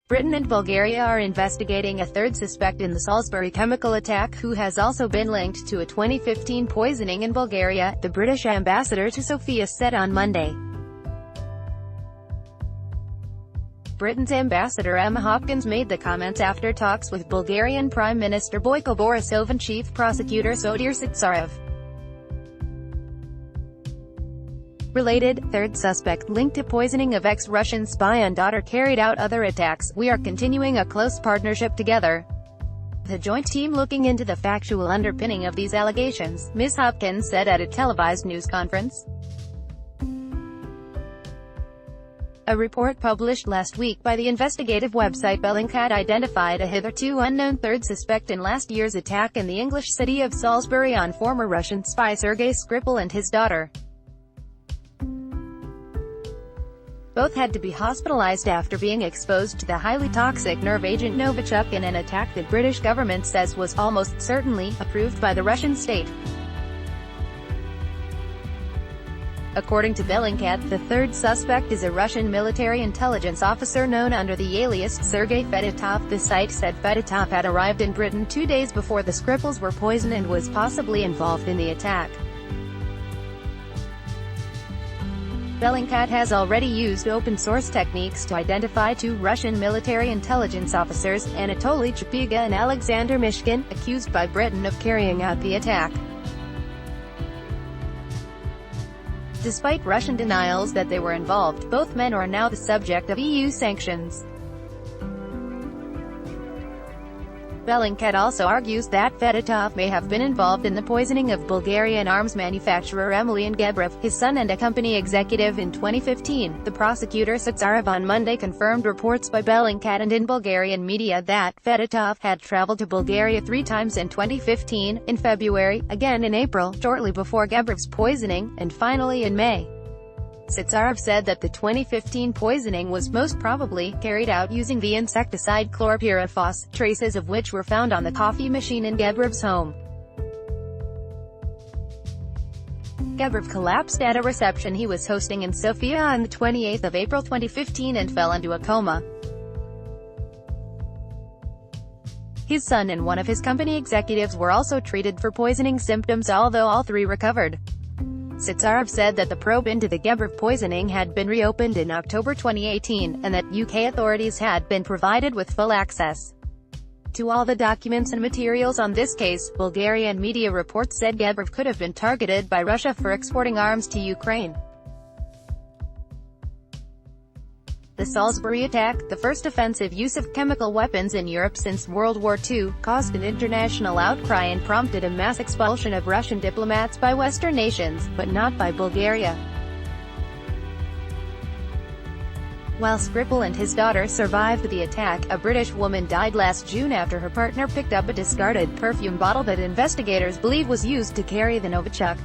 Britain and Bulgaria are investigating a third suspect in the Salisbury chemical attack who has also been linked to a 2015 poisoning in Bulgaria, the British ambassador to Sofia said on Monday. Britain's ambassador Emma Hopkins made the comments after talks with Bulgarian Prime Minister Boyko Boriso and Chief Prosecutor Sofia. Related, third suspect linked to poisoning of ex-Russian spy and daughter carried out other attacks. We are continuing a close partnership together. The joint team looking into the factual underpinning of these allegations, Ms. Hopkins said at a televised news conference. A report published last week by the investigative website Bellingcat identified a hitherto unknown third suspect in last year's attack in the English city of Salisbury on former Russian spy Sergei Skripal and his daughter. Both had to be hospitalized after being exposed to the highly toxic nerve agent Novichok in an attack the British government says was almost certainly approved by the Russian state. According to Bellingcat, the third suspect is a Russian military intelligence officer known under the alias Sergei Fedotov. The site said Fedotov had arrived in Britain 2 days before the Skripals were poisoned and was possibly involved in the attack. Bellingcat has already used open-source techniques to identify 2 Russian military intelligence officers, Anatoly Chapiga and Alexander Mishkin, accused by Britain of carrying out the attack. Despite Russian denials that they were involved, both men are now the subject of EU sanctions. Bellingcat also argues that Fedotov may have been involved in the poisoning of Bulgarian arms manufacturer Emilian Gebrev, his son and a company executive in 2015. The prosecutor Sofia on Monday confirmed reports by Bellingcat and in Bulgarian media that Fedotov had traveled to Bulgaria 3 times in 2015, in February, again in April, shortly before Gebrev's poisoning, and finally in May. Sofia said that the 2015 poisoning was most probably carried out using the insecticide chlorpyrifos, traces of which were found on the coffee machine in Gebrev's home. Gebrev collapsed at a reception he was hosting in Sofia on the 28th of April 2015 and fell into a coma. His son and one of his company executives were also treated for poisoning symptoms, although all 3 recovered. Sofia said that the probe into the Gebrev poisoning had been reopened in October 2018, and that UK authorities had been provided with full access to all the documents and materials on this case. Bulgarian media reports said Gebrev could have been targeted by Russia for exporting arms to Ukraine. The Salisbury attack, the first offensive use of chemical weapons in Europe since World War II, caused an international outcry and prompted a mass expulsion of Russian diplomats by Western nations, but not by Bulgaria. While Skripal and his daughter survived the attack, a British woman died last June after her partner picked up a discarded perfume bottle that investigators believe was used to carry the Novichok.